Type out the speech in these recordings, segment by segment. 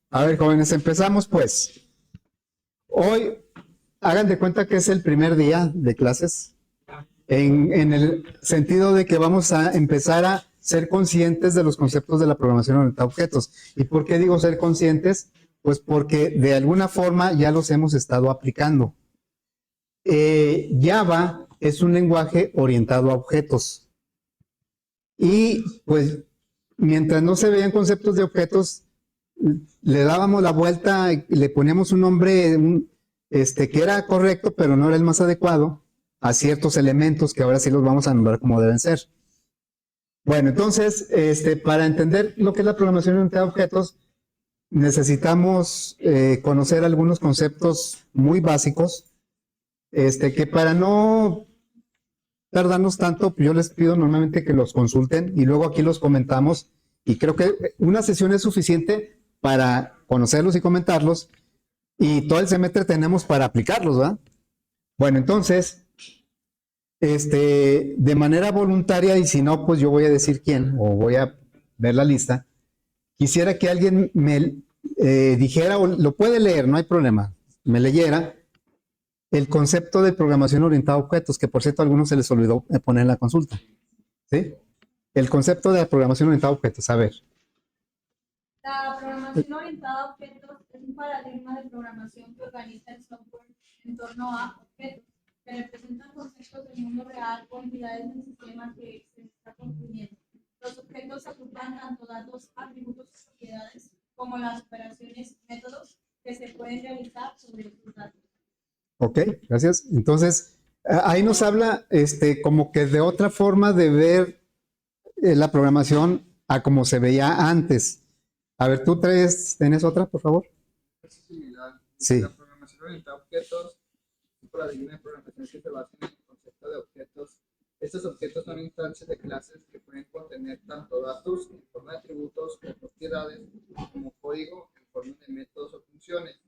A ver, jóvenes, empezamos pues. Hoy, hagan de cuenta que es el primer día de clases, en el sentido de que vamos a empezar a ser conscientes de los conceptos de la programación orientada a objetos. ¿Y por qué digo ser conscientes? Pues porque de alguna forma ya los hemos estado aplicando. Java es un lenguaje orientado a objetos. Y pues, mientras no se vean conceptos de objetos, le dábamos la vuelta, le poníamos un nombre que era correcto, pero no era el más adecuado a ciertos elementos que ahora sí los vamos a nombrar como deben ser. Bueno, entonces, para entender lo que es la programación orientada a objetos, necesitamos conocer algunos conceptos muy básicos, que para no tardarnos tanto, yo les pido normalmente que los consulten y luego aquí los comentamos, y creo que una sesión es suficiente para conocerlos y comentarlos, y todo el semestre tenemos para aplicarlos, ¿verdad? Bueno, entonces, de manera voluntaria, y si no, pues yo voy a decir quién, o voy a ver la lista, quisiera que alguien me dijera, o lo puede leer, no hay problema, me leyera el concepto de programación orientada a objetos, que por cierto a algunos se les olvidó poner en la consulta, ¿sí? El concepto de la programación orientada a objetos, a ver. La programación orientada a objetos es un paradigma de programación que organiza el software en torno a objetos, que representan conceptos del mundo real o entidades del sistema que se está construyendo. Los objetos ocupan tanto datos, atributos y propiedades, como las operaciones y métodos que se pueden realizar sobre estos datos. Ok, gracias. Entonces, ahí nos habla como que de otra forma de ver la programación a como se veía antes. A ver, ¿tú tienes otra, por favor? Es similar. Sí. La programación orientada a objetos es un paradigma de programación que se basa en el concepto de objetos. Estos objetos son instancias de clases que pueden contener tanto datos en forma de atributos o propiedades como código en forma de métodos o funciones.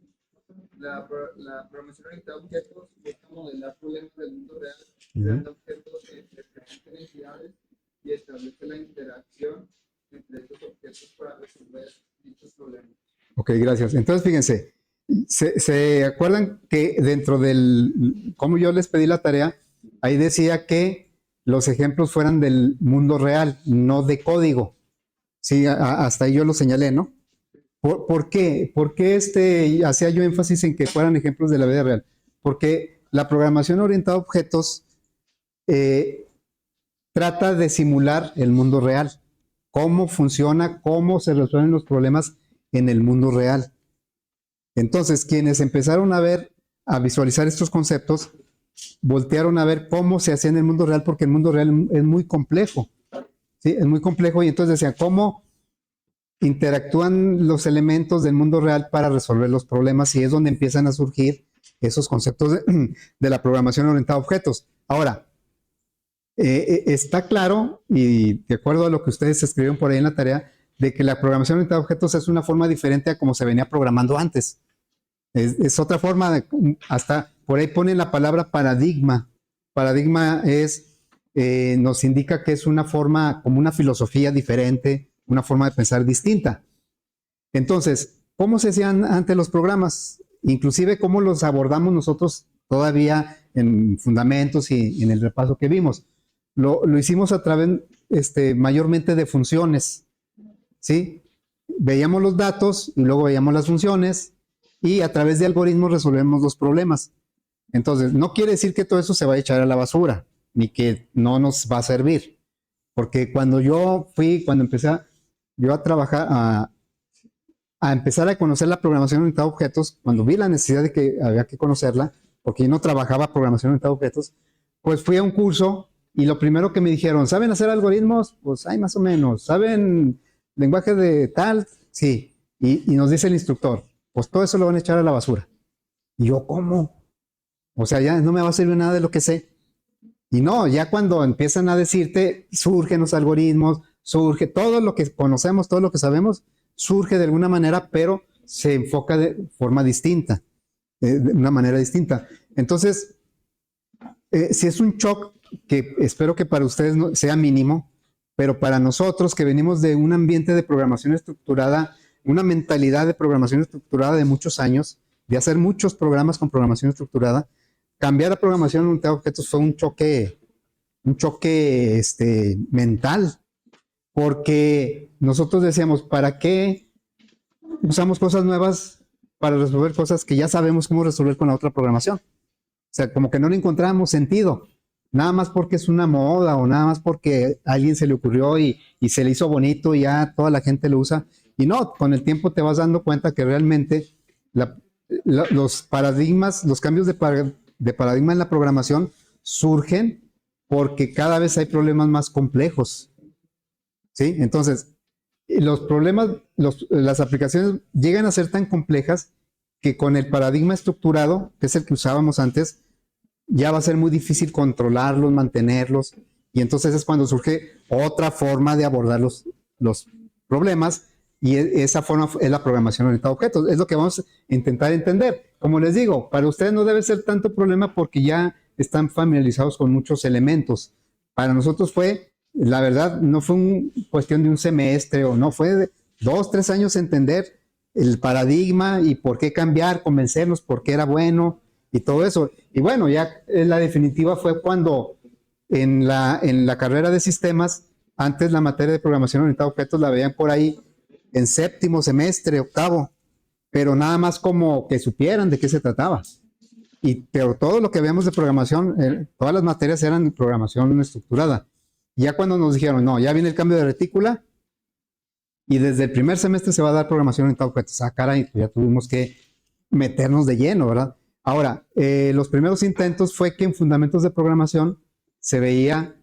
La programación orientada a objetos busca modelar problemas del mundo real, creando objetos que representen entidades y establece la interacción entre estos objetos para resolver dichos problemas. Ok, gracias. Entonces, fíjense, ¿se acuerdan que dentro del, como yo les pedí la tarea, ahí decía que los ejemplos fueran del mundo real, no de código? Sí, hasta ahí yo lo señalé, ¿no? ¿Por qué? ¿Por qué hacía yo énfasis en que fueran ejemplos de la vida real? Porque la programación orientada a objetos trata de simular el mundo real, cómo funciona, cómo se resuelven los problemas en el mundo real. Entonces, quienes empezaron a visualizar estos conceptos, voltearon a ver cómo se hacía en el mundo real, porque el mundo real es muy complejo, ¿sí? Es muy complejo, y entonces decían, ¿cómo interactúan los elementos del mundo real para resolver los problemas? Y es donde empiezan a surgir esos conceptos de la programación orientada a objetos. Ahora, está claro, y de acuerdo a lo que ustedes escribieron por ahí en la tarea, de que la programación orientada a objetos es una forma diferente a como se venía programando antes. Es otra forma, hasta por ahí ponen la palabra paradigma. Paradigma nos indica que es una forma, como una filosofía diferente, una forma de pensar distinta. Entonces, ¿cómo se hacían antes los programas? Inclusive, ¿cómo los abordamos nosotros todavía en fundamentos y en el repaso que vimos? Lo hicimos a través, mayormente de funciones, ¿sí? Veíamos los datos y luego veíamos las funciones, y a través de algoritmos resolvemos los problemas. Entonces, no quiere decir que todo eso se va a echar a la basura, ni que no nos va a servir. Porque cuando empecé a trabajar, a empezar a conocer la programación orientada a objetos, cuando vi la necesidad de que había que conocerla, porque yo no trabajaba programación orientada a objetos, pues fui a un curso, y lo primero que me dijeron, ¿saben hacer algoritmos? Pues hay más o menos. ¿Saben lenguaje de tal? Sí. Y nos dice el instructor, pues todo eso lo van a echar a la basura. Y yo, ¿cómo? O sea, ya no me va a servir nada de lo que sé. Y no, ya cuando empiezan a decirte, surgen los algoritmos, surge todo lo que conocemos, todo lo que sabemos, surge de alguna manera, pero se enfoca de forma distinta, de una manera distinta. Entonces, si es un shock que espero que para ustedes sea mínimo, pero para nosotros que venimos de un ambiente de programación estructurada una mentalidad de programación estructurada de muchos años, de hacer muchos programas con programación estructurada. Cambiar a programación orientada a objetos fue un choque mental, porque nosotros decíamos, ¿para qué usamos cosas nuevas para resolver cosas que ya sabemos cómo resolver con la otra programación? O sea, como que no le encontrábamos sentido, nada más porque es una moda o nada más porque a alguien se le ocurrió y se le hizo bonito y ya toda la gente lo usa. Y no, con el tiempo te vas dando cuenta que realmente los paradigmas, los cambios de paradigma en la programación surgen porque cada vez hay problemas más complejos. ¿Sí? Entonces, los problemas, las aplicaciones llegan a ser tan complejas que con el paradigma estructurado, que es el que usábamos antes, ya va a ser muy difícil controlarlos, mantenerlos, y entonces es cuando surge otra forma de abordar los problemas, y esa forma es la programación orientada a objetos. Es lo que vamos a intentar entender. Como les digo, para ustedes no debe ser tanto problema porque ya están familiarizados con muchos elementos. Para nosotros fue, la verdad, no fue una cuestión de un semestre o no, fue de 2, 3 años entender el paradigma y por qué cambiar, convencernos por qué era bueno y todo eso. Y bueno, ya la definitiva fue cuando en la carrera de sistemas, antes la materia de programación orientada a objetos la veían por ahí en séptimo semestre, octavo, pero nada más como que supieran de qué se trataba. Pero todo lo que veíamos de programación, todas las materias eran de programación estructurada. Ya cuando nos dijeron, no, ya viene el cambio de retícula y desde el primer semestre se va a dar programación orientada a objetos. Ah, caray, ya tuvimos que meternos de lleno, ¿verdad? Ahora, los primeros intentos fue que en fundamentos de programación se veía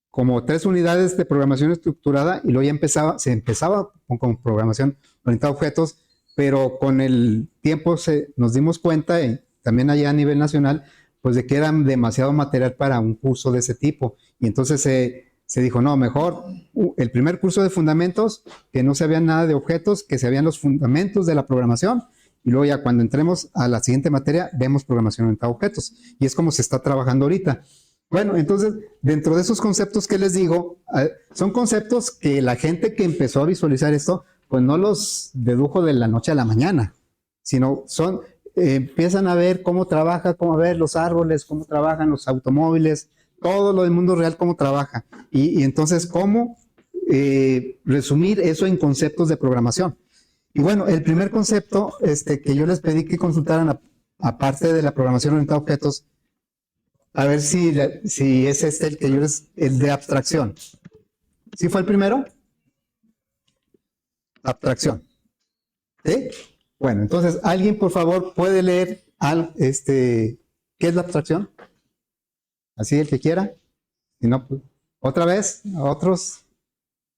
como 3 unidades de programación estructurada y luego ya se empezaba con programación orientada a objetos, pero con el tiempo nos dimos cuenta, también allá a nivel nacional, pues de que era demasiado material para un curso de ese tipo. Y entonces se dijo, no, mejor el primer curso de fundamentos, que no se vean nada de objetos, que se vean los fundamentos de la programación, y luego ya cuando entremos a la siguiente materia, vemos programación orientada a objetos. Y es como se está trabajando ahorita. Bueno, entonces, dentro de esos conceptos que les digo, son conceptos que la gente que empezó a visualizar esto, pues no los dedujo de la noche a la mañana, sino empiezan a ver cómo trabaja, cómo ver los árboles, cómo trabajan los automóviles, todo lo del mundo real, cómo trabaja. Y entonces, cómo resumir eso en conceptos de programación. Y bueno, el primer concepto que yo les pedí que consultaran, aparte de la programación orientada a objetos, a ver si es el que yo el de abstracción. ¿Sí fue el primero? Abstracción. ¿Sí? Bueno, entonces, ¿alguien por favor puede leer qué es la abstracción? Así el que quiera. Si no, pues, otra vez, a otros.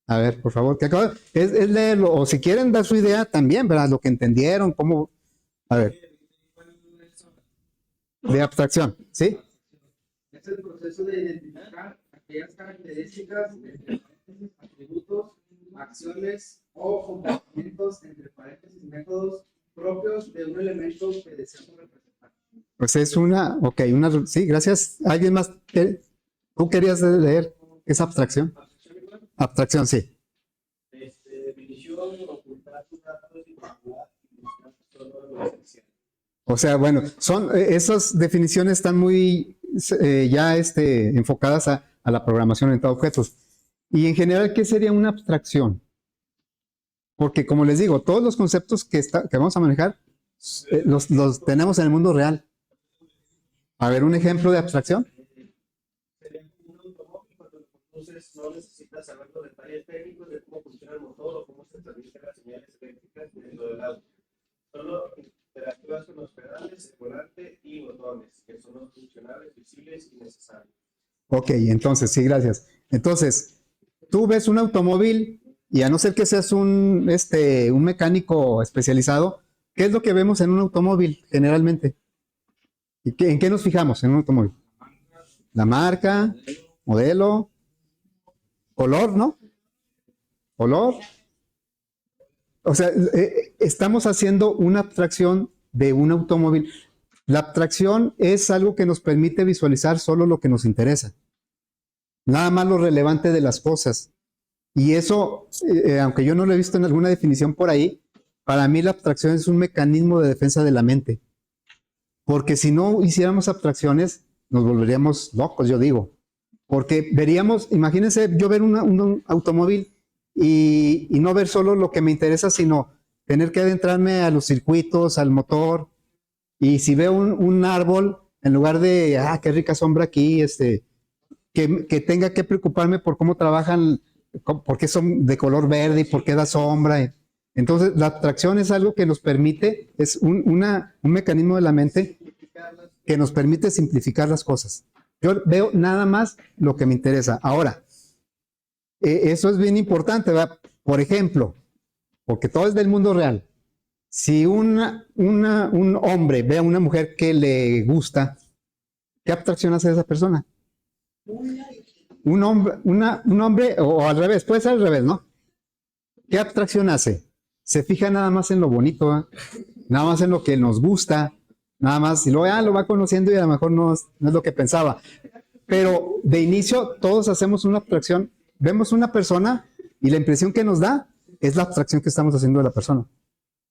A ver, por favor, es leerlo. O si quieren dar su idea también, ¿verdad? Lo que entendieron, cómo. A ver. De abstracción, ¿sí? Es el proceso de identificar aquellas características, atributos, acciones o comportamientos, entre paréntesis, métodos propios de un elemento que deseamos representar. Pues es sí, gracias. ¿Alguien más? ¿Tú querías leer esa abstracción? Abstracción, sí. Definición, ocultar tus datos y calcular y mostrar solo lo esencial. O sea, bueno, esas definiciones están muy ya enfocadas a la programación orientada a objetos. Y en general, ¿qué sería una abstracción? Porque como les digo, todos los conceptos que vamos a manejar los tenemos en el mundo real. A ver, un ejemplo de abstracción. Sería un automóvil cuando lo conduces, no necesitas saber los detalles técnicos de cómo funciona el motor o cómo se transmiten las señales eléctricas dentro del auto. Solo interactúas con los pedales, el volante y botones, que son los funcionales, visibles y necesarios. Ok, entonces, sí, gracias. Entonces, tú ves un automóvil y a no ser que seas un mecánico especializado, ¿qué es lo que vemos en un automóvil generalmente? ¿En qué nos fijamos en un automóvil? La marca, modelo, color, ¿no? Color. O sea, estamos haciendo una abstracción de un automóvil. La abstracción es algo que nos permite visualizar solo lo que nos interesa. Nada más lo relevante de las cosas. Y eso, aunque yo no lo he visto en alguna definición por ahí, para mí la abstracción es un mecanismo de defensa de la mente. Porque si no hiciéramos abstracciones, nos volveríamos locos, yo digo. Porque veríamos, imagínense yo ver un automóvil y no ver solo lo que me interesa, sino tener que adentrarme a los circuitos, al motor. Y si veo un árbol, en lugar de, qué rica sombra aquí, que tenga que preocuparme por cómo trabajan, por qué son de color verde y por qué da sombra. Entonces, la abstracción es algo que nos permite, es un mecanismo de la mente que nos permite simplificar las cosas. Yo veo nada más lo que me interesa. Ahora, eso es bien importante, ¿verdad? Por ejemplo, porque todo es del mundo real. Si un hombre ve a una mujer que le gusta, ¿qué abstracción hace esa persona? Un hombre, o al revés, puede ser al revés, ¿no? ¿Qué abstracción hace? Se fija nada más en lo bonito, ¿eh? Nada más en lo que nos gusta, nada más, y luego lo va conociendo y a lo mejor no es lo que pensaba. Pero de inicio todos hacemos una abstracción, vemos una persona y la impresión que nos da es la abstracción que estamos haciendo de la persona.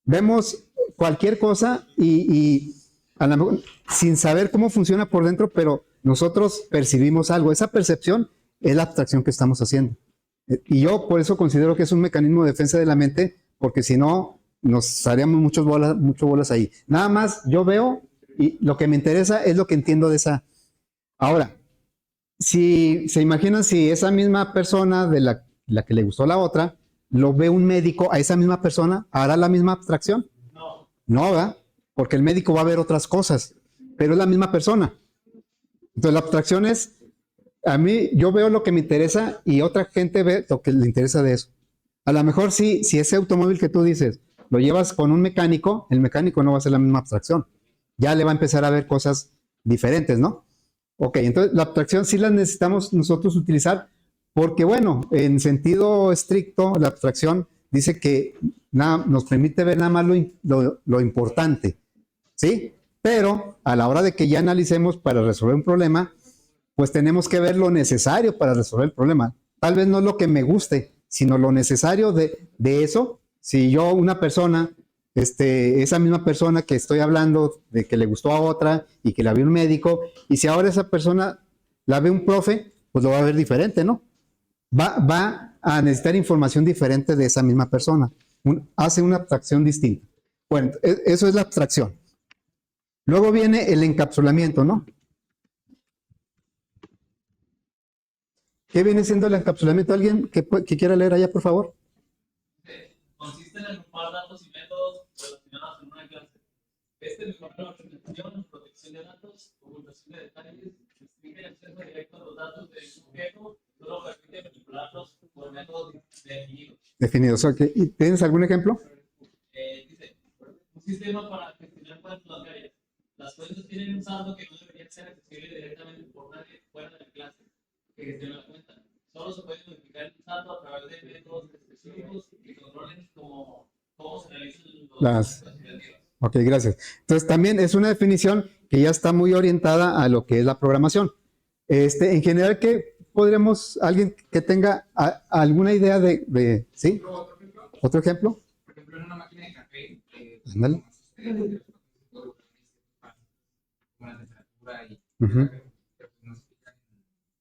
Vemos cualquier cosa y a lo mejor, sin saber cómo funciona por dentro, pero nosotros percibimos algo. Esa percepción es la abstracción que estamos haciendo. Y yo por eso considero que es un mecanismo de defensa de la mente, porque si no, nos haríamos muchas bolas ahí. Nada más yo veo y lo que me interesa es lo que entiendo de esa. Ahora, si se imaginan si esa misma persona de la que le gustó la otra, lo ve un médico, a esa misma persona, ¿hará la misma abstracción? No. No, ¿verdad? Porque el médico va a ver otras cosas, pero es la misma persona. Entonces la abstracción es, a mí, yo veo lo que me interesa y otra gente ve lo que le interesa de eso. A lo mejor si ese automóvil que tú dices, lo llevas con un mecánico, el mecánico no va a hacer la misma abstracción. Ya le va a empezar a ver cosas diferentes, ¿no? Ok, entonces la abstracción sí la necesitamos nosotros utilizar porque, bueno, en sentido estricto, la abstracción dice que nos permite ver nada más lo importante, ¿sí? Pero a la hora de que ya analicemos para resolver un problema, pues tenemos que ver lo necesario para resolver el problema. Tal vez no lo que me guste, sino lo necesario de eso. Si yo, una persona, esa misma persona que estoy hablando de que le gustó a otra y que la vio un médico, y si ahora esa persona la ve un profe, pues lo va a ver diferente, ¿no? Va a necesitar información diferente de esa misma persona. Hace una abstracción distinta. Bueno, eso es la abstracción. Luego viene el encapsulamiento, ¿no? ¿Qué viene siendo el encapsulamiento? ¿Alguien que quiera leer allá, por favor? Consiste en agrupar datos y métodos relacionados en una clase. Este mejora la organización, protección de datos, ocultación de detalles, restringe el acceso directo a los datos de un sujeto, solo permite manipularlos por métodos Definidos. Okay. ¿Y tienes algún ejemplo? Dice, un sistema para gestionar cuentas bancarias. Las cuentas tienen un saldo que no debería ser accesible directamente por nadie fuera de la clase que gestiona la cuenta. Solo se puede modificar el saldo a través de métodos específicos y controles como cómo se realizan las operativas. Ok, gracias. Entonces también es una definición que ya está muy orientada a lo que es la programación. En general, ¿qué podremos, alguien que tenga alguna idea ¿sí? ¿Otro ejemplo? Por ejemplo, en una máquina de café, Ándale. con la temperatura y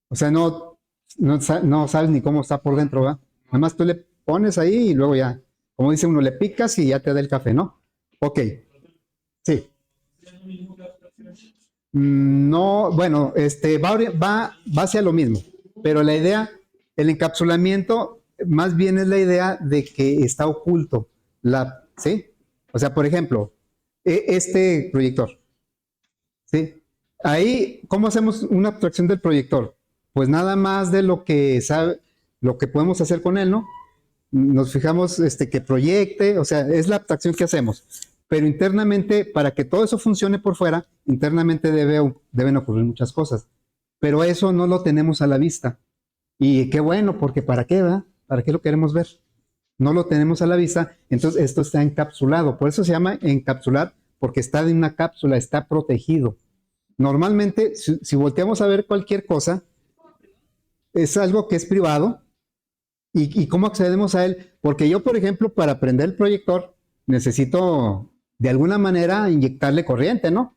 O sea, no sabes ni cómo está por dentro, ¿verdad? Nada más tú le pones ahí y luego ya, como dice uno, le picas y ya te da el café, ¿no? Ok. Sí. No, bueno, va hacia lo mismo, pero la idea, el encapsulamiento, más bien es la idea de que está oculto, ¿sí? O sea, por ejemplo, este proyector, ¿sí? Ahí, ¿cómo hacemos una abstracción del proyector? Pues nada más de lo que podemos hacer con él, ¿no? Nos fijamos que proyecte, o sea, es la abstracción que hacemos. Pero internamente, para que todo eso funcione por fuera, internamente deben ocurrir muchas cosas. Pero eso no lo tenemos a la vista. Y qué bueno, porque ¿para qué, verdad? ¿Para qué lo queremos ver? No lo tenemos a la vista, entonces esto está encapsulado. Por eso se llama encapsular, porque está en una cápsula, está protegido. Normalmente, si volteamos a ver cualquier cosa, es algo que es privado ¿Y cómo accedemos a él? Porque yo, por ejemplo, para prender el proyector, necesito de alguna manera inyectarle corriente, ¿no?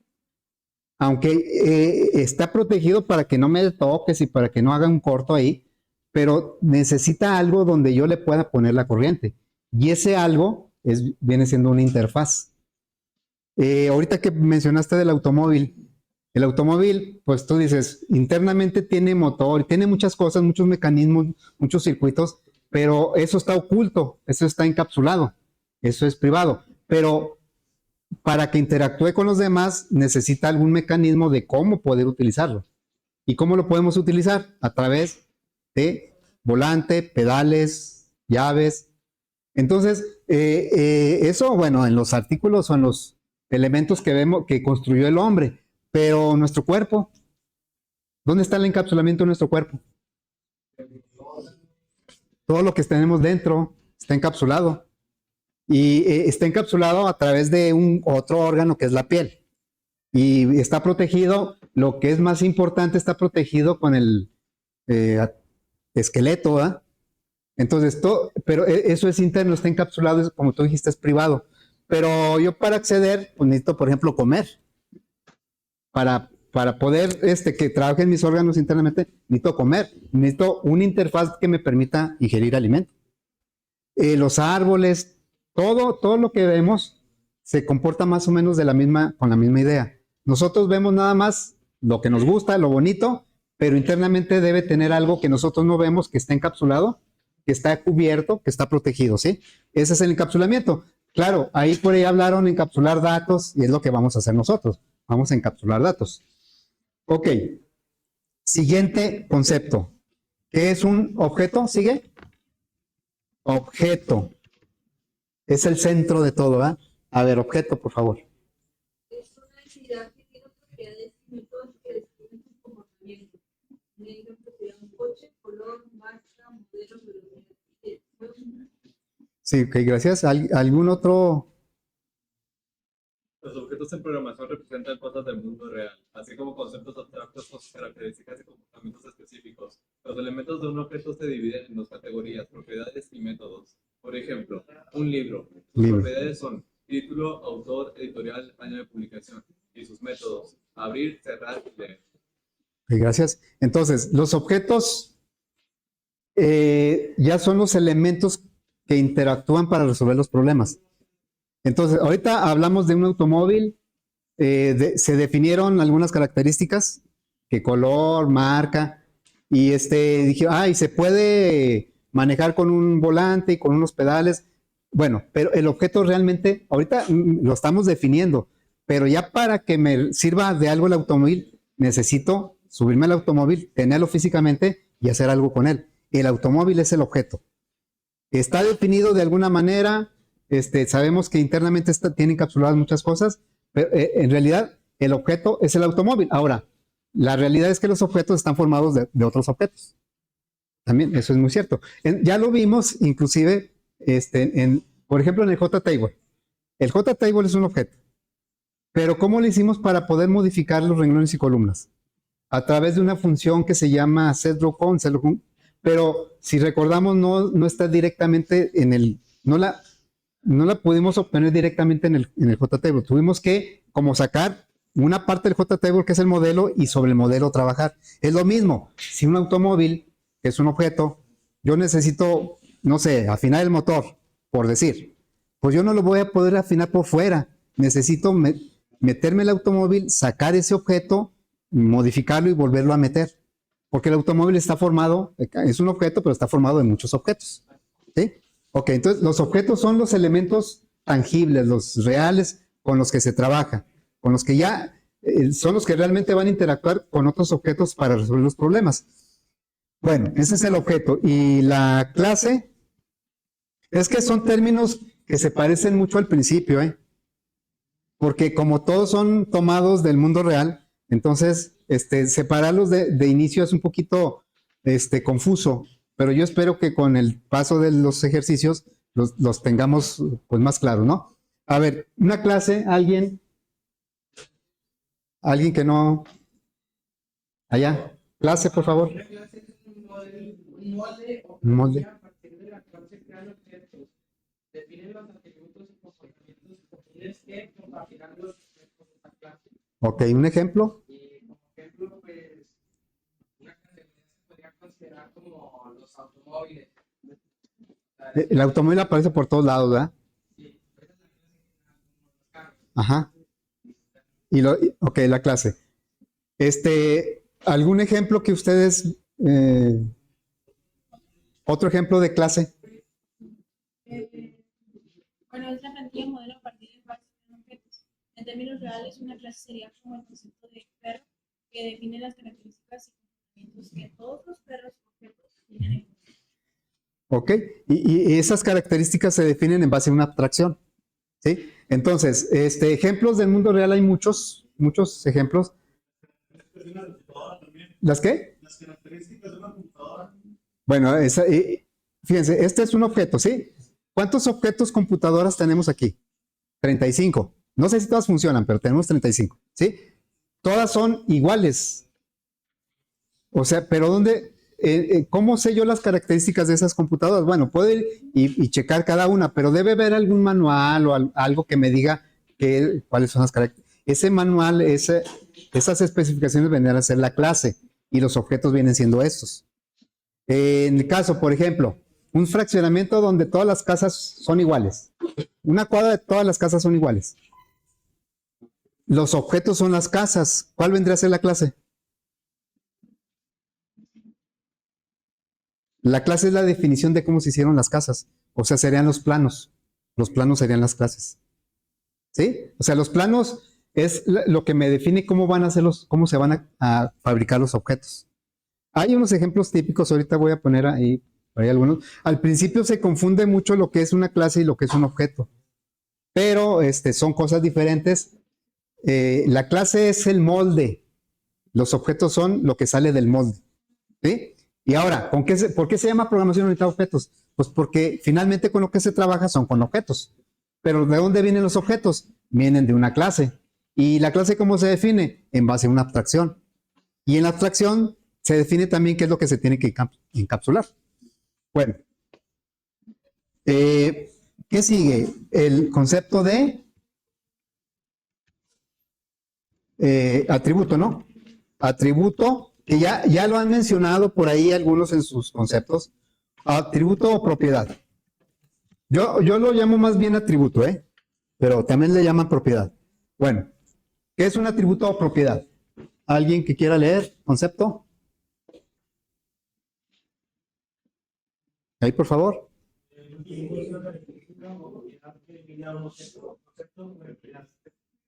Aunque está protegido para que no me toques y para que no haga un corto ahí, pero necesita algo donde yo le pueda poner la corriente. Y ese algo viene siendo una interfaz. Ahorita que mencionaste del automóvil, el automóvil, pues tú dices, internamente tiene motor, tiene muchas cosas, muchos mecanismos, muchos circuitos, pero eso está oculto, eso está encapsulado, eso es privado. Pero para que interactúe con los demás, necesita algún mecanismo de cómo poder utilizarlo. ¿Y cómo lo podemos utilizar? A través de volante, pedales, llaves. Entonces, eso, bueno, en los artículos o en los elementos que vemos que construyó el hombre, pero nuestro cuerpo, ¿dónde está el encapsulamiento de nuestro cuerpo? Todo lo que tenemos dentro está encapsulado y está encapsulado a través de un otro órgano que es la piel y está protegido, lo que es más importante, está protegido con el esqueleto, ¿verdad? Entonces, pero eso es interno, está encapsulado, como tú dijiste, es privado. Pero yo para acceder, pues necesito, por ejemplo, comer. Para poder que trabajen mis órganos internamente, necesito comer. Necesito una interfaz que me permita ingerir alimento. Los árboles, todo lo que vemos se comporta más o menos con la misma idea. Nosotros vemos nada más lo que nos gusta, lo bonito, pero internamente debe tener algo que nosotros no vemos, que está encapsulado, que está cubierto, que está protegido, ¿sí? Ese es el encapsulamiento. Claro, ahí por ahí hablaron de encapsular datos y es lo que vamos a hacer nosotros. Vamos a encapsular datos. Ok. Siguiente concepto. ¿Qué es un objeto? ¿Sigue? Objeto. Es el centro de todo, ¿verdad? A ver, objeto, por favor. Es una entidad que tiene propiedades y métodos que describen su comportamiento. Un ejemplo sería un coche, color, marca, modelo, velocidad. Sí, ok, gracias. ¿Algún otro? Los objetos en programación representan cosas del mundo real, así como conceptos abstractos con sus características y comportamientos específicos. Los elementos de un objeto se dividen en dos categorías, propiedades y métodos. Por ejemplo, un libro. Sus propiedades son título, autor, editorial, año de publicación. Y sus métodos, abrir, cerrar y leer. Ok, gracias. Entonces, los objetos ya son los elementos que interactúan para resolver los problemas. Entonces, ahorita hablamos de un automóvil, se definieron algunas características, que color, marca, y dije, y se puede manejar con un volante y con unos pedales. Bueno, pero el objeto realmente, ahorita lo estamos definiendo, pero ya para que me sirva de algo el automóvil, necesito subirme al automóvil, tenerlo físicamente y hacer algo con él. El automóvil es el objeto. Está definido de alguna manera. Sabemos que internamente tiene encapsuladas muchas cosas, pero en realidad el objeto es el automóvil. Ahora, la realidad es que los objetos están formados de otros objetos. También, eso es muy cierto. Ya lo vimos inclusive, por ejemplo, en el JTable. El JTable es un objeto. Pero ¿cómo le hicimos para poder modificar los renglones y columnas? A través de una función que se llama setRowCon. Pero si recordamos, no está directamente no la pudimos obtener directamente en el JTable. Tuvimos que como sacar una parte del JTable que es el modelo y sobre el modelo trabajar. Es lo mismo. Si un automóvil, que es un objeto, yo necesito, no sé, afinar el motor, por decir, pues yo no lo voy a poder afinar por fuera. Necesito meterme el automóvil, sacar ese objeto, modificarlo y volverlo a meter. Porque el automóvil está formado, es un objeto, pero está formado de muchos objetos. ¿Sí? Ok, entonces los objetos son los elementos tangibles, los reales con los que se trabaja, con los que ya son los que realmente van a interactuar con otros objetos para resolver los problemas. Bueno, ese es el objeto. Y la clase, es que son términos que se parecen mucho al principio, porque como todos son tomados del mundo real, entonces separarlos de inicio es un poquito confuso. Pero yo espero que con el paso de los ejercicios los tengamos pues más claros, ¿no? A ver, una clase, alguien que no... Allá, clase, por favor. Una clase es un molde o Un molde. a partir cual se crean objetos, definen los atributos y comportamientos comunes que compartirán los objetos de esta clase. Ok, un ejemplo. Y como ejemplo, pues, una categoría se podría considerar como los automóviles. El automóvil aparece por todos lados, ¿verdad? Sí, esa es la clase que se llama como los carros. Ajá. Ok, la clase. ¿Algún ejemplo que ustedes, otro ejemplo de clase? Bueno, es la plantilla modelo a partir de cuál se crean objetos. En términos reales, una clase sería como el concepto de perro que define las características y comportamientos que todos los perros objetos tienen en común. Ok, y esas características se definen en base a una abstracción. ¿Sí? Entonces, ejemplos del mundo real hay muchos ejemplos. ¿Las qué? Las características de una computadora. Bueno, fíjense, este es un objeto, ¿sí? ¿Cuántos objetos computadoras tenemos aquí? 35. No sé si todas funcionan, pero tenemos 35, ¿sí? Todas son iguales. O sea, pero ¿cómo sé yo las características de esas computadoras? Bueno, puedo ir y checar cada una, pero debe haber algún manual o algo que me diga cuáles son las características. Ese manual, esas especificaciones vendrán a ser la clase y los objetos vienen siendo estos. En el caso, por ejemplo, un fraccionamiento donde todas las casas son iguales. Una cuadra de todas las casas son iguales. Los objetos son las casas. ¿Cuál vendría a ser la clase? La clase es la definición de cómo se hicieron las casas. O sea, serían los planos. Los planos serían las clases. ¿Sí? O sea, los planos es lo que me define cómo van a ser cómo se van a fabricar los objetos. Hay unos ejemplos típicos, ahorita voy a poner ahí algunos. Al principio se confunde mucho lo que es una clase y lo que es un objeto. Pero son cosas diferentes. La clase es el molde. Los objetos son lo que sale del molde. ¿Sí? Y ahora, ¿por qué se llama programación orientada a objetos? Pues porque finalmente con lo que se trabaja son con objetos. Pero ¿de dónde vienen los objetos? Vienen de una clase. ¿Y la clase cómo se define? En base a una abstracción. Y en la abstracción se define también qué es lo que se tiene que encapsular. Bueno. ¿Qué sigue? El concepto de atributo, ¿no? Atributo, que ya lo han mencionado por ahí algunos en sus conceptos. Atributo o propiedad. Yo lo llamo más bien atributo, pero también le llaman propiedad. Bueno, ¿qué es un atributo o propiedad? ¿Alguien que quiera leer concepto? Ahí, por favor. En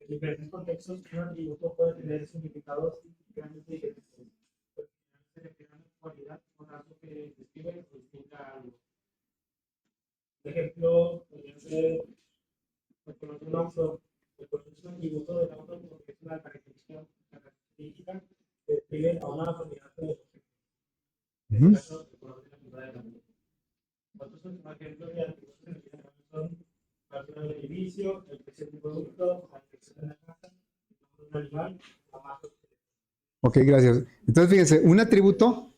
diferentes contextos, un atributo puede tener significados significativamente diferentes. Se refiere a una cualidad o rasgo que describe o distingue a algo. Por ejemplo, podría ser reconocer un auto. Reconocer un atributo del auto porque es una característica que describe a una unidad de objeto. En este caso, reconocer la figura del auto. Otros ejemplos de atributos son la altura del edificio, el precio del producto, la dirección de la casa, el nombre de un animal, la marca. Ok, gracias. Entonces, fíjense, un atributo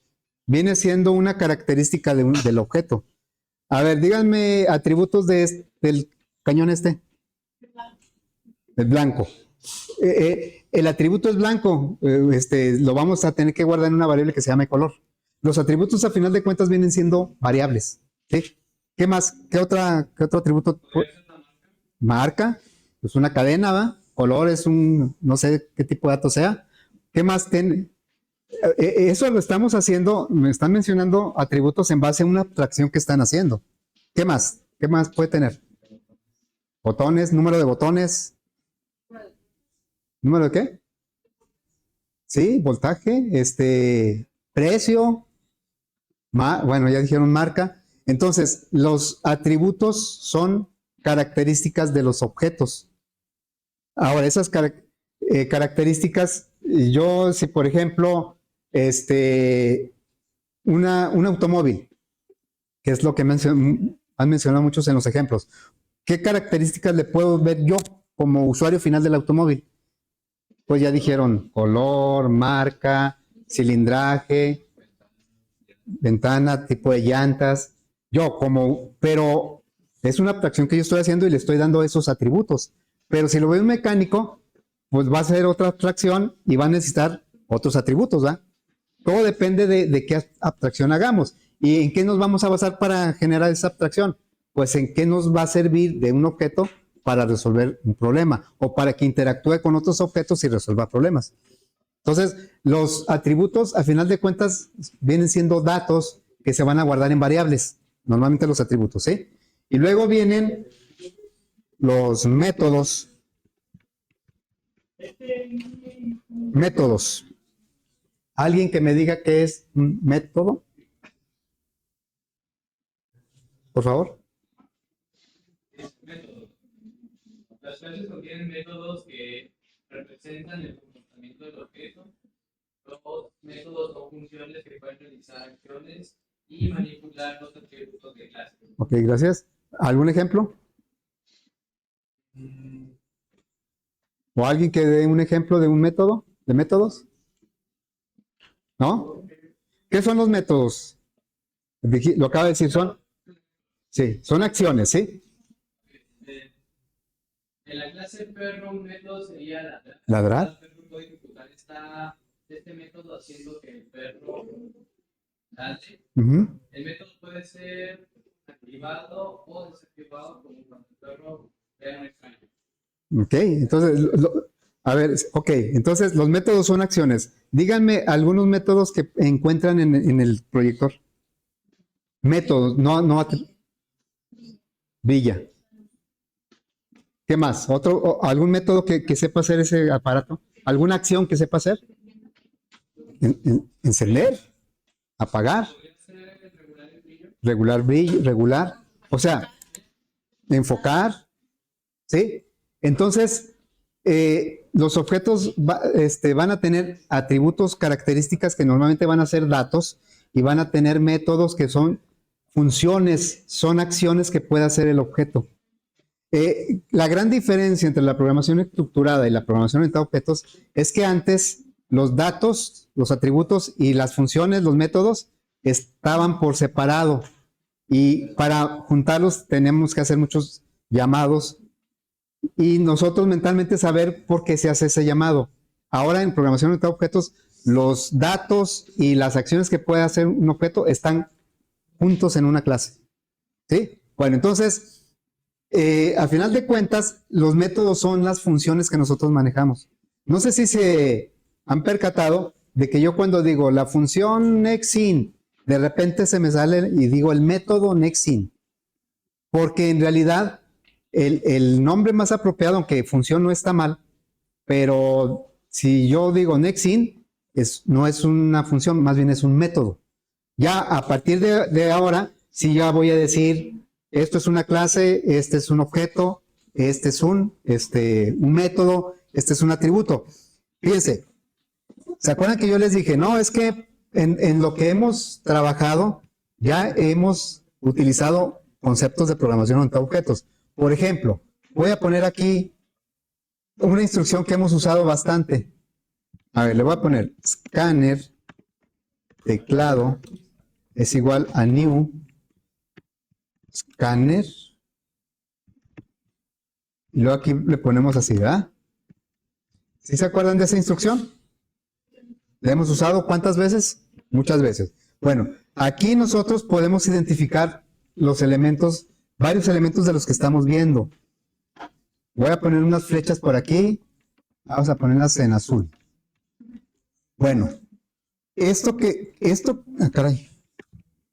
viene siendo una característica del objeto. A ver, díganme atributos del cañón el blanco. El atributo es blanco, lo vamos a tener que guardar en una variable que se llama color. Los atributos a final de cuentas vienen siendo variables. ¿Sí? ¿Qué más? ¿Qué otro atributo? Marca, es una cadena, ¿va? Color es no sé qué tipo de dato sea. ¿Qué más tiene? Eso lo estamos haciendo, me están mencionando atributos en base a una abstracción que están haciendo. ¿Qué más? ¿Qué más puede tener? Botones, número de botones. ¿Número de qué? Sí, voltaje, precio. Bueno, ya dijeron marca. Entonces, los atributos son características de los objetos. Ahora, esas características, si por ejemplo, un automóvil, que es lo que han mencionado muchos en los ejemplos, ¿qué características le puedo ver yo como usuario final del automóvil? Pues ya dijeron color, marca, cilindraje, ventana, tipo de llantas. Pero es una abstracción que yo estoy haciendo y le estoy dando esos atributos. Pero si lo veo un mecánico, pues va a ser otra abstracción y va a necesitar otros atributos, ¿verdad? Todo depende de qué abstracción hagamos. ¿Y en qué nos vamos a basar para generar esa abstracción? Pues en qué nos va a servir de un objeto para resolver un problema o para que interactúe con otros objetos y resuelva problemas. Entonces, los atributos, a final de cuentas, vienen siendo datos que se van a guardar en variables. Normalmente los atributos, ¿sí? Y luego vienen los métodos. Métodos. ¿Alguien que me diga qué es un método? Por favor. Métodos. Las clases contienen métodos que representan el comportamiento del objeto. Los métodos o funciones que pueden realizar acciones y manipular los atributos de clase. Ok, gracias. ¿Algún ejemplo? ¿O alguien que dé un ejemplo de un método? ¿De métodos? ¿No? ¿Qué son los métodos? Lo acaba de decir, son acciones, ¿sí? En la clase perro, un método sería ladrar. Ladrar. El perro puede ejecutar este método haciendo que el perro ladre. El método puede ser activado o desactivado como cuando el perro vea un extraño. Ok, entonces, entonces los métodos son acciones. Díganme algunos métodos que encuentran en el proyector. Métodos, no Villa. ¿Qué más? ¿Algún método que sepa hacer ese aparato? ¿Alguna acción que sepa hacer? ¿Encender? ¿Apagar? Regular brillo, regular. O sea, enfocar. ¿Sí? Entonces, los objetos van a tener atributos, características que normalmente van a ser datos y van a tener métodos que son funciones, son acciones que puede hacer el objeto. La gran diferencia entre la programación estructurada y la programación orientada a objetos es que antes los datos, los atributos y las funciones, los métodos, estaban por separado y para juntarlos tenemos que hacer muchos llamados y nosotros mentalmente saber por qué se hace ese llamado. Ahora en programación orientada a objetos, los datos y las acciones que puede hacer un objeto están juntos en una clase. ¿Sí? Bueno, entonces, a final de cuentas, los métodos son las funciones que nosotros manejamos. No sé si se han percatado de que yo cuando digo la función nextIn, de repente se me sale y digo el método nextIn, porque en realidad el nombre más apropiado, aunque función no está mal, pero si yo digo nextIn, no es una función, más bien es un método. Ya a partir de ahora, sí ya voy a decir, esto es una clase, este es un objeto, este es un método, este es un atributo. Fíjense, ¿se acuerdan que yo les dije? No, es que en lo que hemos trabajado, ya hemos utilizado conceptos de programación orientada a objetos. Por ejemplo, voy a poner aquí una instrucción que hemos usado bastante. A ver, le voy a poner scanner, teclado, es igual a new, scanner, y luego aquí le ponemos así, ¿verdad? ¿Sí se acuerdan de esa instrucción? ¿La hemos usado cuántas veces? Muchas veces. Bueno, aquí nosotros podemos identificar los elementos, varios elementos de los que estamos viendo. Voy a poner unas flechas por aquí, vamos a ponerlas en azul. Bueno, caray,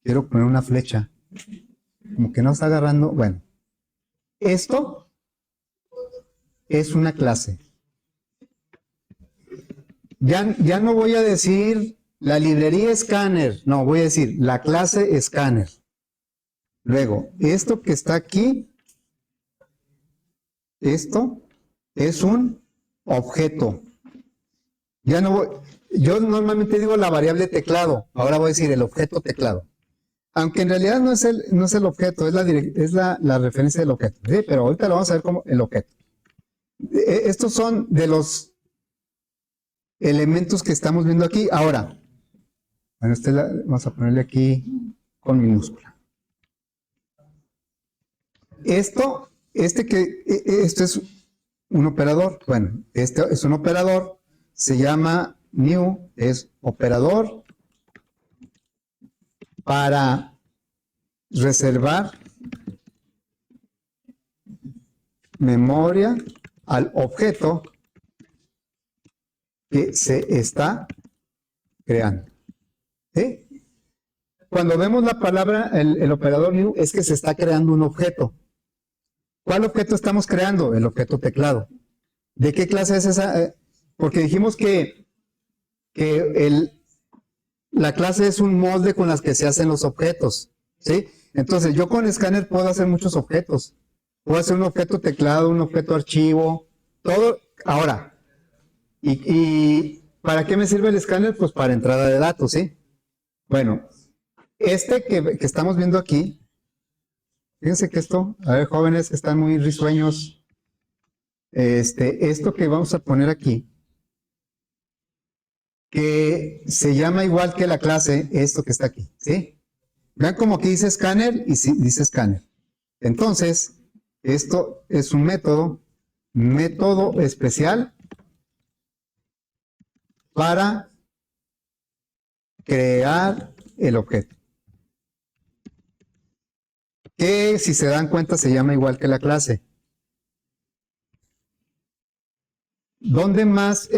quiero poner una flecha, como que no está agarrando, bueno, esto es una clase. Ya no voy a decir la librería Scanner, no, voy a decir la clase Scanner. Luego, esto que está aquí, esto es un objeto. Ya no voy, yo normalmente digo la variable teclado, ahora voy a decir el objeto teclado. Aunque en realidad no es el objeto, es la referencia del objeto. ¿Sí? Pero ahorita lo vamos a ver como el objeto. Estos son de los elementos que estamos viendo aquí. Ahora, bueno, vamos a ponerle aquí con minúscula. esto es un operador. Bueno, este es un operador, se llama new, es operador para reservar memoria al objeto que se está creando. ¿Sí? Cuando vemos la palabra, el operador new, es que se está creando un objeto. ¿Cuál objeto estamos creando? El objeto teclado. ¿De qué clase es esa? Porque dijimos que la clase es un molde con las que se hacen los objetos. ¿Sí? Entonces, yo con escáner puedo hacer muchos objetos. Puedo hacer un objeto teclado, un objeto archivo, todo. Ahora, ¿y para qué me sirve el escáner? Pues para entrada de datos, ¿sí? Bueno, este que estamos viendo aquí, fíjense que esto, a ver, jóvenes que están muy risueños, esto que vamos a poner aquí, que se llama igual que la clase, esto que está aquí, ¿sí? Vean como aquí dice escáner y sí, dice escáner. Entonces, esto es un método especial para crear el objeto. Que si se dan cuenta se llama igual que la clase. ¿Dónde más,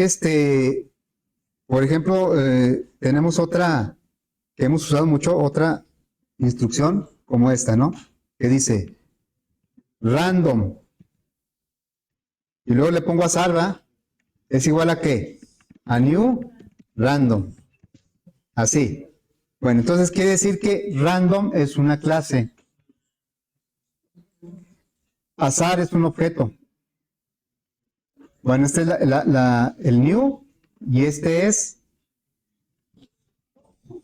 por ejemplo, tenemos otra que hemos usado mucho, otra instrucción como esta, ¿no? Que dice random y luego le pongo a salva, es igual a ¿qué? A new random. Así. Bueno, entonces quiere decir que random es una clase. Azar es un objeto. Bueno, este es el new y este es.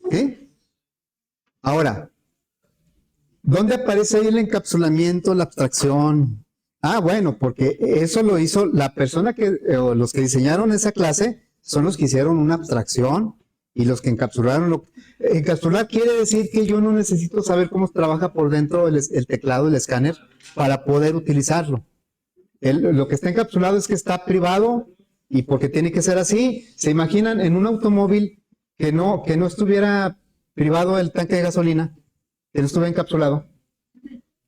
¿Qué? Ahora, ¿dónde aparece ahí el encapsulamiento, la abstracción? Ah, bueno, porque eso lo hizo la persona o los que diseñaron esa clase son los que hicieron una abstracción y los que encapsularon. Encapsular quiere decir que yo no necesito saber cómo trabaja por dentro el teclado, el escáner, para poder utilizarlo. Lo que está encapsulado es que está privado y porque tiene que ser así. ¿Se imaginan en un automóvil que no estuviera privado el tanque de gasolina, que no estuviera encapsulado?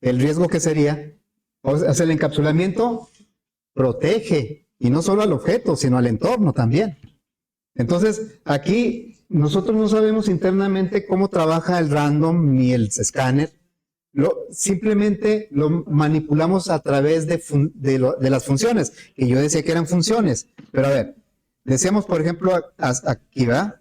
El riesgo que sería, o sea, el encapsulamiento protege, y no solo al objeto, sino al entorno también. Entonces, aquí nosotros no sabemos internamente cómo trabaja el random ni el escáner. Simplemente lo manipulamos a través de las funciones, que yo decía que eran funciones. Pero a ver, decíamos, por ejemplo, aquí, ¿verdad?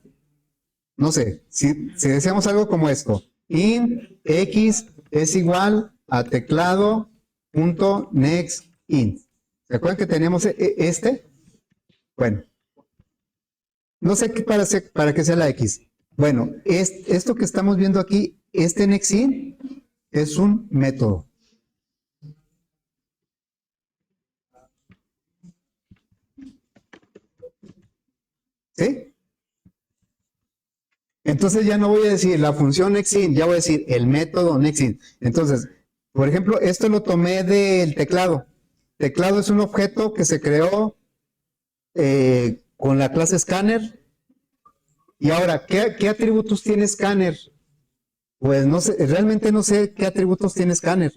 No sé, si decíamos algo como esto, int x es igual a teclado.nextInt. ¿Se acuerdan que teníamos este? Bueno, no sé para qué sea la x. Bueno, esto que estamos viendo aquí, este nextInt, es un método. ¿Sí? Entonces ya no voy a decir la función nextInt, ya voy a decir el método nextInt. Entonces, por ejemplo, esto lo tomé del teclado. Teclado es un objeto que se creó con la clase scanner. Y ahora, ¿qué atributos tiene scanner? Pues no sé, realmente no sé qué atributos tiene scanner,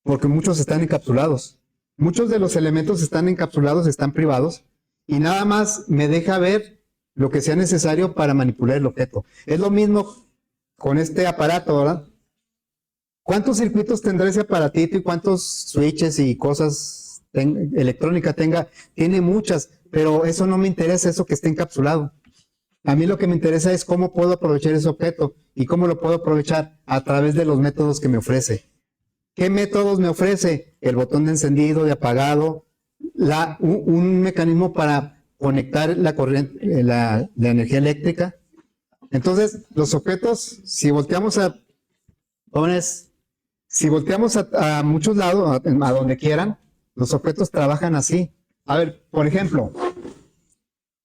porque muchos están encapsulados. Muchos de los elementos están encapsulados, están privados, y nada más me deja ver lo que sea necesario para manipular el objeto. Es lo mismo con este aparato, ¿verdad? ¿Cuántos circuitos tendrá ese aparatito y cuántos switches y cosas electrónica tenga? Tiene muchas, pero eso no me interesa, eso que esté encapsulado. A mí lo que me interesa es cómo puedo aprovechar ese objeto y cómo lo puedo aprovechar a través de los métodos que me ofrece. ¿Qué métodos me ofrece? El botón de encendido, de apagado, un mecanismo para conectar la corriente, la energía eléctrica. Entonces, los objetos, si volteamos a muchos lados, a donde quieran, los objetos trabajan así. A ver, por ejemplo,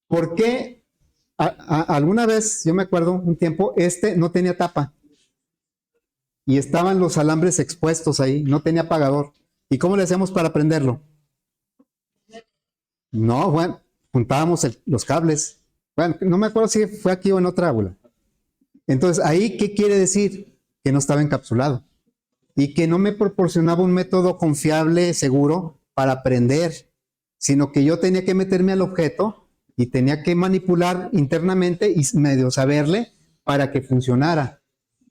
¿por qué alguna vez, yo me acuerdo un tiempo, no tenía tapa? y estaban los alambres expuestos ahí, no tenía apagador. ¿Y cómo le hacemos para prenderlo? No, bueno, juntábamos los cables. Bueno, no me acuerdo si fue aquí o en otra aula. Entonces, ahí, ¿qué quiere decir? Que no estaba encapsulado y que no me proporcionaba un método confiable, seguro, para aprender, sino que yo tenía que meterme al objeto y tenía que manipular internamente y medio saberle para que funcionara.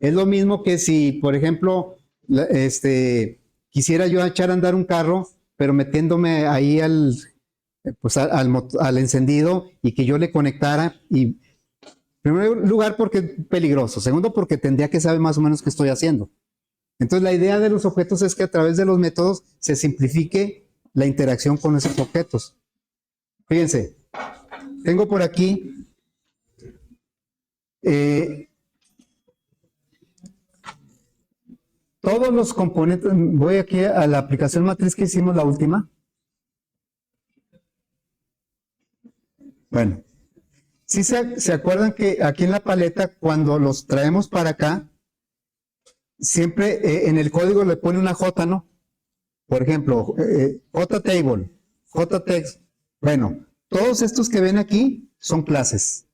Es lo mismo que si, por ejemplo, quisiera yo echar a andar un carro, pero metiéndome ahí al encendido y que yo le conectara. Y en primer lugar, porque es peligroso. Segundo, porque tendría que saber más o menos qué estoy haciendo. Entonces, la idea de los objetos es que a través de los métodos se simplifique la interacción con esos objetos. Fíjense, tengo por aquí todos los componentes. Voy aquí a la aplicación matriz que hicimos la última. Bueno, si se acuerdan que aquí en la paleta, cuando los traemos para acá, siempre en el código le pone una J, ¿no? Por ejemplo, JTable, JText. Bueno, todos estos que ven aquí son clases.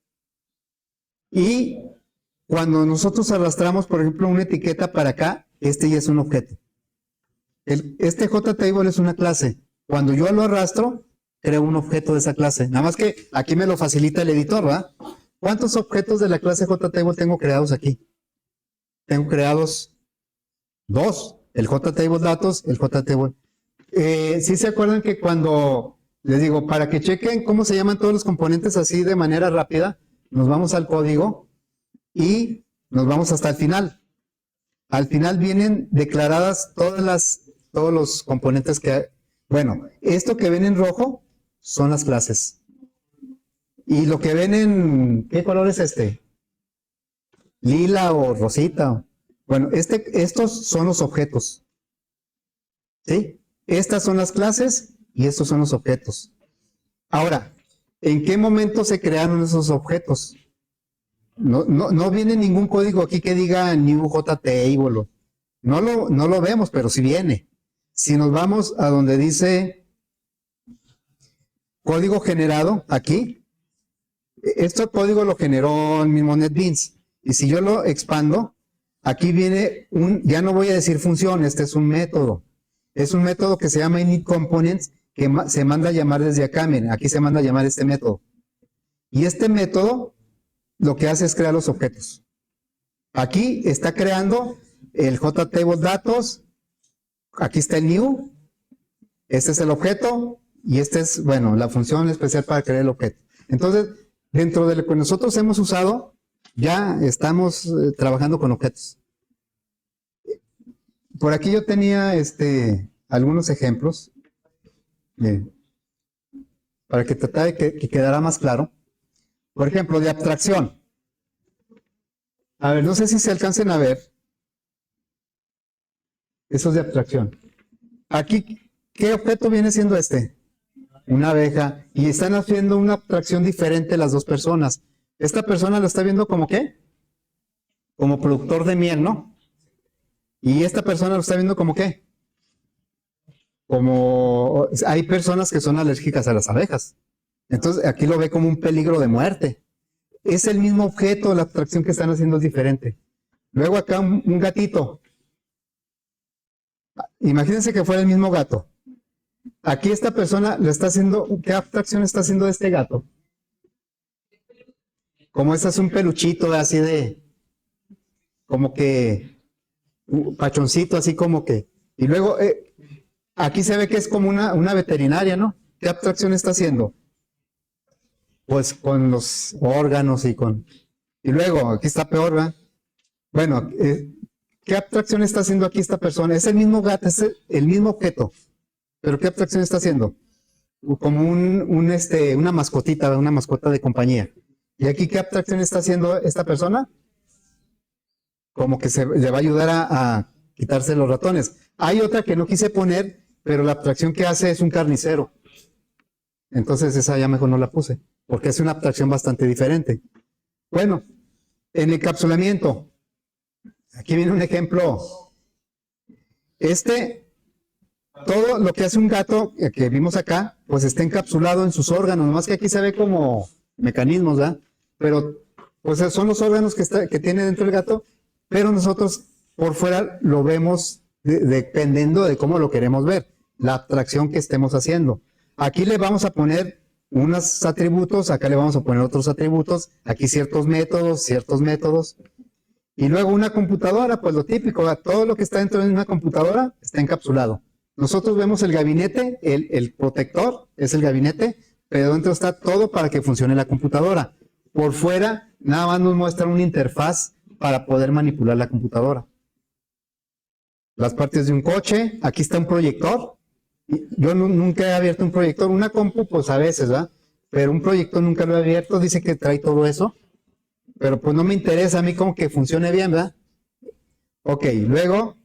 Y cuando nosotros arrastramos, por ejemplo, una etiqueta para acá, este ya es un objeto. Este JTable es una clase. Cuando yo lo arrastro, creo un objeto de esa clase. Nada más que aquí me lo facilita el editor, ¿verdad? ¿Cuántos objetos de la clase JTable tengo creados aquí? Tengo creados 2. El JTable datos, el JTable. ¿Sí se acuerdan que cuando les digo, para que chequen cómo se llaman todos los componentes así de manera rápida, nos vamos al código y nos vamos hasta el final? Al final vienen declaradas todos los componentes que hay. Bueno, esto que ven en rojo son las clases. Y lo que ven en, ¿qué color es este? Lila o rosita. Bueno, estos son los objetos. ¿Sí? Estas son las clases y estos son los objetos. Ahora, ¿en qué momento se crearon esos objetos? No viene ningún código aquí que diga new JTable. No lo vemos, pero sí viene. Si nos vamos a donde dice código generado, aquí, este código lo generó el mismo NetBeans. Y si yo lo expando, aquí viene ya no voy a decir función, este es un método. Es un método que se llama initComponents, que se manda a llamar desde acá. Miren, aquí se manda a llamar este método. Y este método lo que hace es crear los objetos. Aquí está creando el JTable datos. Aquí está el new. Este es el objeto. Y este es, bueno, la función especial para crear el objeto. Entonces, dentro de lo que nosotros hemos usado, ya estamos trabajando con objetos. Por aquí yo tenía algunos ejemplos para que tratara de que quedara más claro. Por ejemplo, de abstracción. A ver, no sé si se alcancen a ver. Esos de abstracción. Aquí, ¿qué objeto viene siendo este? Una abeja. Y están haciendo una abstracción diferente las dos personas. Esta persona lo está viendo como ¿qué? Como productor de miel, ¿no? Y esta persona lo está viendo como ¿qué? Como hay personas que son alérgicas a las abejas. Entonces aquí lo ve como un peligro de muerte. Es el mismo objeto, la abstracción que están haciendo es diferente. Luego acá un gatito. Imagínense que fuera el mismo gato. Aquí esta persona le está haciendo, ¿qué abstracción está haciendo de este gato? Como ese es un peluchito así de, como que, pachoncito así como que. Y luego aquí se ve que es como una veterinaria, ¿no? ¿Qué abstracción está haciendo? Pues con los órganos y con... Y luego, aquí está peor, ¿verdad? Bueno, ¿qué abstracción está haciendo aquí esta persona? Es el mismo gato, es el mismo objeto. ¿Pero qué abstracción está haciendo? Como una mascotita, una mascota de compañía. ¿Y aquí qué abstracción está haciendo esta persona? Como que le va a ayudar a quitarse los ratones. Hay otra que no quise poner, pero la abstracción que hace es un carnicero. Entonces esa ya mejor no la puse, porque es una abstracción bastante diferente. Bueno, en encapsulamiento. Aquí viene un ejemplo. Todo lo que hace un gato que vimos acá, pues está encapsulado en sus órganos, nomás que aquí se ve como mecanismos, ¿verdad? Pero pues son los órganos que tiene dentro el gato, pero nosotros por fuera lo vemos dependiendo de cómo lo queremos ver, la abstracción que estemos haciendo. Aquí le vamos a poner unos atributos, acá le vamos a poner otros atributos, aquí ciertos métodos. Y luego una computadora, pues lo típico, ¿verdad? Todo lo que está dentro de una computadora está encapsulado. Nosotros vemos el gabinete, el protector es el gabinete, pero dentro está todo para que funcione la computadora. Por fuera, nada más nos muestra una interfaz para poder manipular la computadora. Las partes de un coche, aquí está un proyector. Yo nunca he abierto un proyector, una compu pues a veces, ¿verdad? Pero un proyector nunca lo he abierto, dice que trae todo eso. Pero pues no me interesa a mí como que funcione bien, ¿verdad? Ok, luego,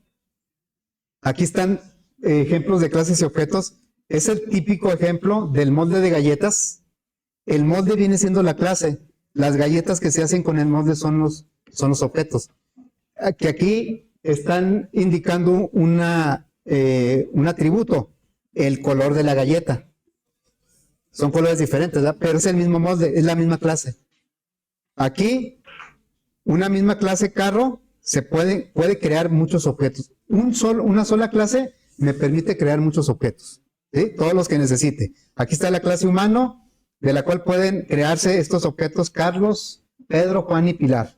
aquí están ejemplos de clases y objetos. Es el típico ejemplo del molde de galletas. El molde viene siendo la clase. Las galletas que se hacen con el molde son los objetos. Que aquí están indicando un atributo, el color de la galleta. Son colores diferentes, ¿verdad? Pero es el mismo molde, es la misma clase. Aquí, una misma clase carro se puede crear muchos objetos. Una sola clase me permite crear muchos objetos, ¿sí? Todos los que necesite. Aquí está la clase humano, de la cual pueden crearse estos objetos Carlos, Pedro, Juan y Pilar.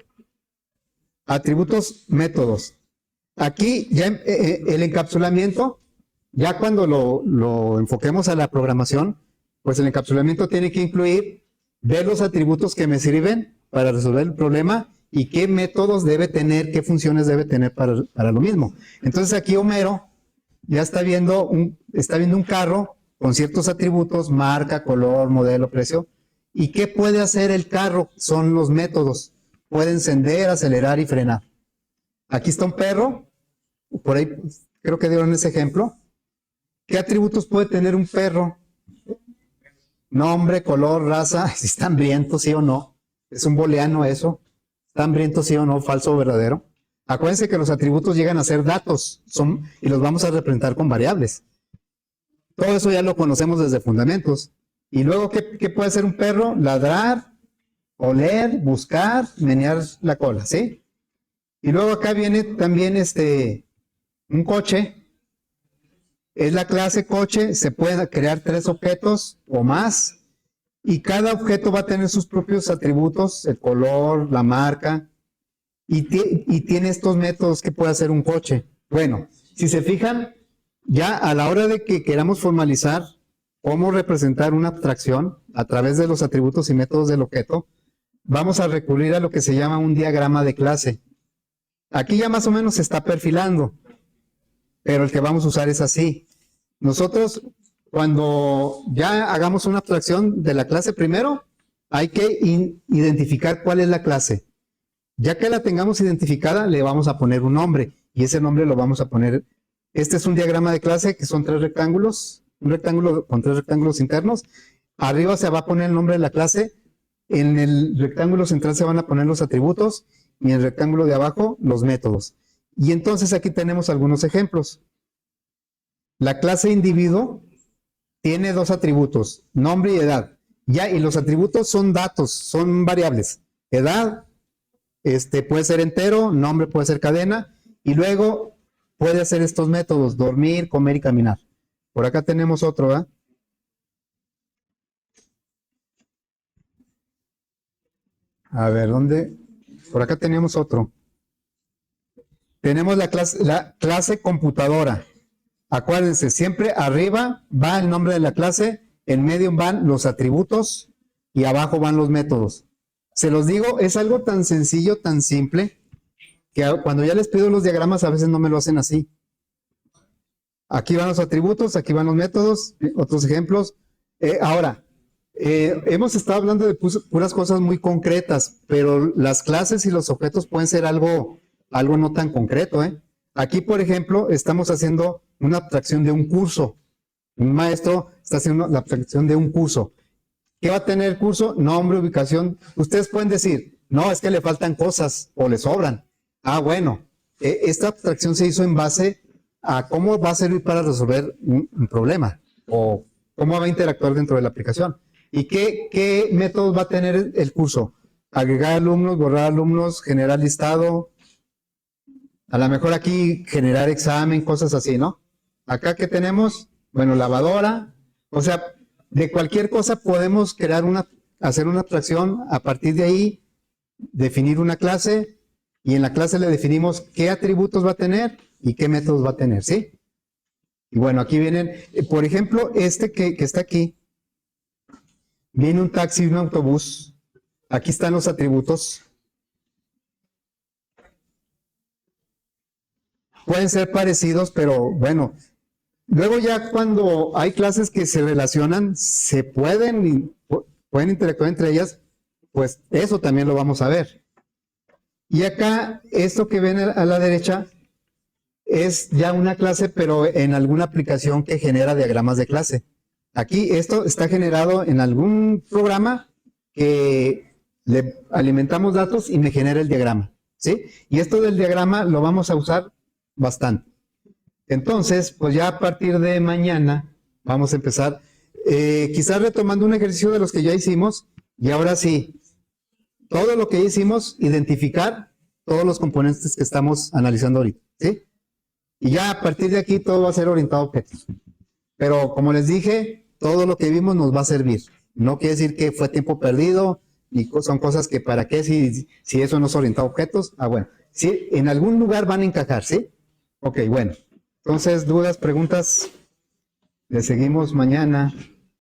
Atributos, métodos. Aquí ya el encapsulamiento, ya cuando lo enfoquemos a la programación, pues el encapsulamiento tiene que incluir ver los atributos que me sirven para resolver el problema y qué métodos debe tener, qué funciones debe tener para lo mismo. Entonces aquí Homero ya está viendo un carro con ciertos atributos, marca, color, modelo, precio. ¿Y qué puede hacer el carro? Son los métodos. Puede encender, acelerar y frenar. Aquí está un perro, por ahí creo que dieron ese ejemplo. ¿Qué atributos puede tener un perro? Nombre, color, raza, si está hambriento, sí o no. Es un booleano eso. ¿Está hambriento, sí o no? Falso o verdadero. Acuérdense que los atributos llegan a ser datos y los vamos a representar con variables. Todo eso ya lo conocemos desde fundamentos. Y luego, ¿qué puede hacer un perro? Ladrar, oler, buscar, menear la cola, ¿sí? Y luego acá viene también un coche. Es la clase coche, se puede crear 3 objetos o más. Y cada objeto va a tener sus propios atributos, el color, la marca. Y tiene estos métodos que puede hacer un coche. Bueno, si se fijan, ya a la hora de que queramos formalizar cómo representar una abstracción a través de los atributos y métodos del objeto, vamos a recurrir a lo que se llama un diagrama de clase. Aquí ya más o menos se está perfilando, pero el que vamos a usar es así. Nosotros, cuando ya hagamos una abstracción de la clase primero, hay que identificar cuál es la clase. Ya que la tengamos identificada, le vamos a poner un nombre, y ese nombre lo vamos a poner. Este es un diagrama de clase que son 3 rectángulos, un rectángulo con 3 rectángulos internos. Arriba se va a poner el nombre de la clase, en el rectángulo central se van a poner los atributos, y en el rectángulo de abajo los métodos. Y entonces aquí tenemos algunos ejemplos. La clase individuo tiene 2 atributos, nombre y edad. Y los atributos son datos, son variables. Edad, puede ser entero, nombre puede ser cadena, y luego puede hacer estos métodos, dormir, comer y caminar. Por acá tenemos otro, ¿verdad? A ver, ¿dónde? Por acá tenemos otro. Tenemos la clase computadora. Acuérdense, siempre arriba va el nombre de la clase, en medio van los atributos y abajo van los métodos. Se los digo, es algo tan sencillo, tan simple, que cuando ya les pido los diagramas a veces no me lo hacen así. Aquí van los atributos, aquí van los métodos, otros ejemplos. Ahora, hemos estado hablando de puras cosas muy concretas, pero las clases y los objetos pueden ser algo no tan concreto, ¿eh? Aquí, por ejemplo, estamos haciendo una abstracción de un curso. Un maestro está haciendo la abstracción de un curso. ¿Qué va a tener el curso? Nombre, ubicación. Ustedes pueden decir, no, es que le faltan cosas o le sobran. Ah, bueno, esta abstracción se hizo en base a cómo va a servir para resolver un problema o cómo va a interactuar dentro de la aplicación. ¿Y qué métodos va a tener el curso? Agregar alumnos, borrar alumnos, generar listado, a lo mejor aquí generar examen, cosas así, ¿no? Acá que tenemos, bueno, lavadora, o sea, de cualquier cosa podemos hacer una abstracción, a partir de ahí definir una clase y en la clase le definimos qué atributos va a tener y qué métodos va a tener, ¿sí? Y bueno, aquí vienen, por ejemplo, este que está aquí, viene un taxi y un autobús, aquí están los atributos. Pueden ser parecidos, pero bueno, luego ya cuando hay clases que se relacionan, pueden interactuar entre ellas, pues eso también lo vamos a ver. Y acá, esto que ven a la derecha, es ya una clase, pero en alguna aplicación que genera diagramas de clase. Aquí esto está generado en algún programa que le alimentamos datos y me genera el diagrama, ¿sí? Y esto del diagrama lo vamos a usar bastante. Entonces, pues ya a partir de mañana vamos a empezar, quizás retomando un ejercicio de los que ya hicimos, y ahora sí, todo lo que ya hicimos, identificar todos los componentes que estamos analizando ahorita, ¿sí? Y ya a partir de aquí todo va a ser orientado a objetos. Pero como les dije, todo lo que vimos nos va a servir. No quiere decir que fue tiempo perdido, ni son cosas que para qué si eso no es orientado a objetos. Ah, bueno, sí, en algún lugar van a encajar, ¿sí? Ok, bueno. Entonces, dudas, preguntas, le seguimos mañana.